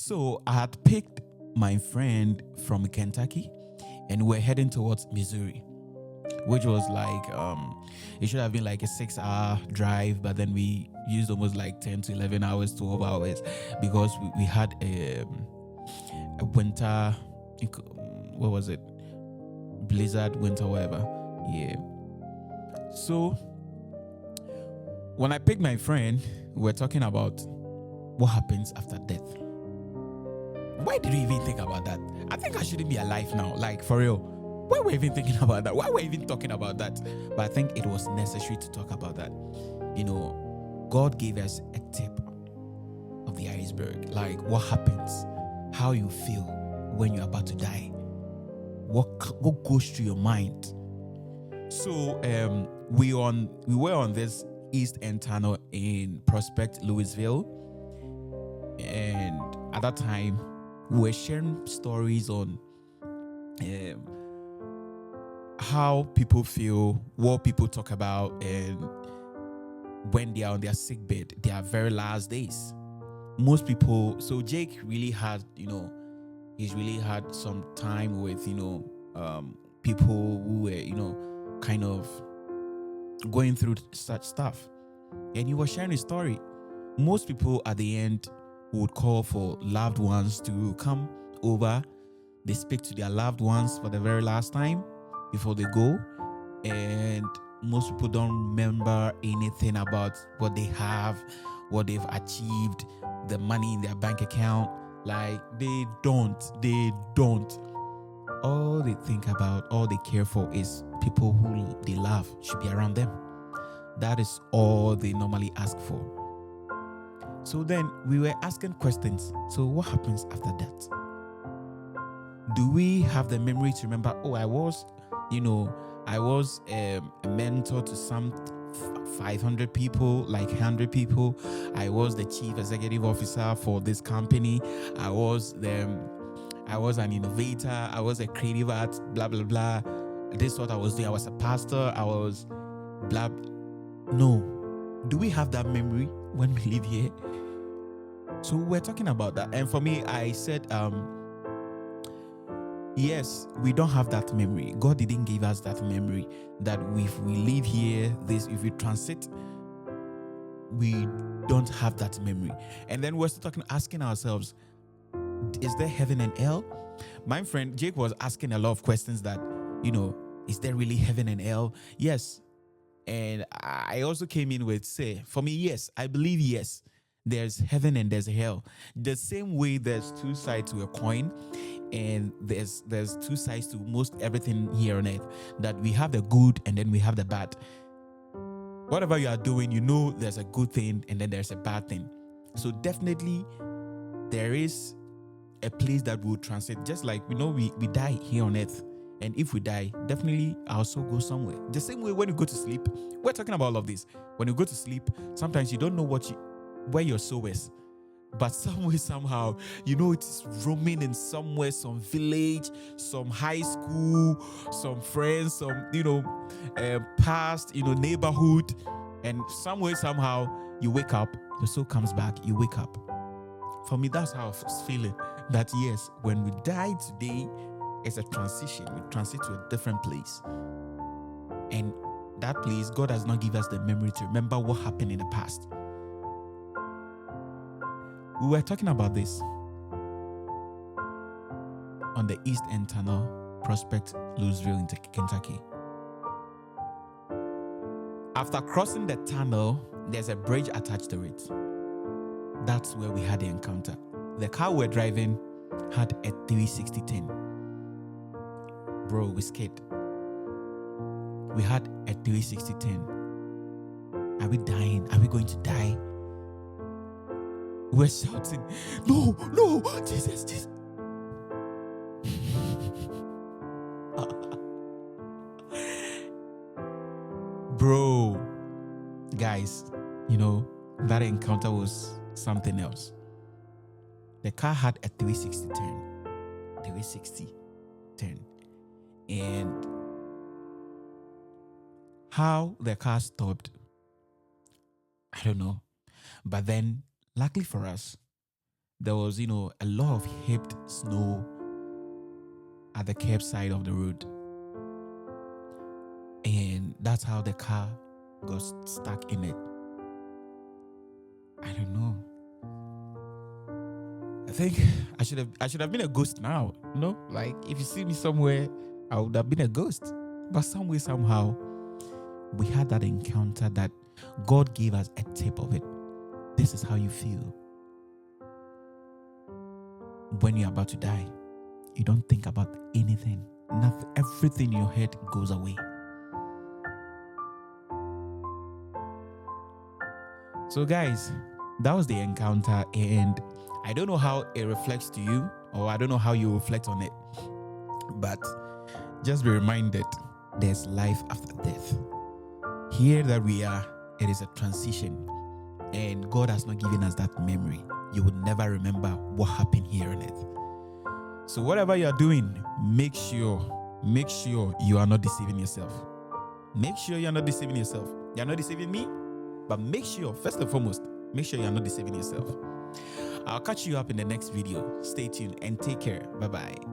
So I had picked my friend from Kentucky and we're heading towards Missouri, which was like it should have been like a 6-hour drive, but then we used almost like 10 to 11 hours, 12 hours, because we had a winter, what was it, blizzard, winter, whatever. Yeah. So when I picked my friend, we're talking about what happens after death. Why did we even think about that? I think I shouldn't be alive now, like for real. Why were we even thinking about that? Why were we even talking about that? But I think it was necessary to talk about that. You know, God gave us a tip of the iceberg, like what happens, how you feel when you're about to die, what goes through your mind. So we were on this East End Tunnel in Prospect, Louisville, and at that time we were sharing stories on how people feel, what people talk about, and when they are on their sick bed, their very last days. Most people, so Jake really had, he's really had some time with, people who were, kind of going through such stuff. And he was sharing his story. Most people at the end would call for loved ones to come over. They speak to their loved ones for the very last time before they go. And most people don't remember anything about what they have, what they've achieved, the money in their bank account. Like they don't. All they think about, all they care for is people who they love should be around them. That is all they normally ask for. So then we were asking questions. So what happens after that? Do we have the memory to remember, I was a mentor to some 500 people, like 100 people. I was the chief executive officer for this company. I was an innovator. I was a creative art, blah, blah, blah. This is what I was doing. I was a pastor. I was blah. No. Do we have that memory when we live here? So we're talking about that. And for me, I said, yes, we don't have that memory. God didn't give us that memory that if we live here, if we transit, we don't have that memory. And then we're still asking ourselves, is there heaven and hell? My friend Jake was asking a lot of questions that, is there really heaven and hell? Yes. And I also came in with, for me, yes, I believe yes. There's heaven and there's hell. The same way there's two sides to a coin, and there's two sides to most everything here on earth, that we have the good and then we have the bad. Whatever you are doing, there's a good thing and then there's a bad thing. So definitely there is a place that will transit, just like we die here on earth. And if we die, definitely our soul goes somewhere. The same way when you go to sleep, we're talking about all of this. When you go to sleep, sometimes you don't know where your soul is. But some way, somehow, it's roaming in somewhere, some village, some high school, some friends, some, past, neighborhood. And some way, somehow, you wake up, your soul comes back, you wake up. For me, that's how I was feeling. That yes, when we die today, it's a transition. We transit to a different place. And that place, God has not given us the memory to remember what happened in the past. We were talking about this on the East End Tunnel, Prospect, Louisville, in Kentucky. After crossing the tunnel, there's a bridge attached to it. That's where we had the encounter. The car we're driving had a 360-10. Bro, we scared. We had a 360-10. Are we dying? Are we going to die? We're shouting, no, Jesus. Bro, guys, that encounter was something else. The car had a 360-10. And how the car stopped, I don't know. But then, luckily for us, there was, a lot of heaped snow at the curbside of the road. And that's how the car got stuck in it. I don't know. I think I should have been a ghost now. Like if you see me somewhere, I would have been a ghost. But some way, somehow, we had that encounter that God gave us a tip of it. This is how you feel when you're about to die. You don't think about anything. Nothing. Everything in your head goes away. So guys, that was the encounter, and I don't know how it reflects to you, or I don't know how you reflect on it, but just be reminded there's life after death. Here that we are, it is a transition, and God has not given us that memory. You would never remember what happened here on earth. So whatever you are doing, make sure you are not deceiving yourself. Make sure you are not deceiving yourself. You are not deceiving me, but make sure, first and foremost, make sure you are not deceiving yourself. I'll catch you up in the next video. Stay tuned and take care. Bye-bye.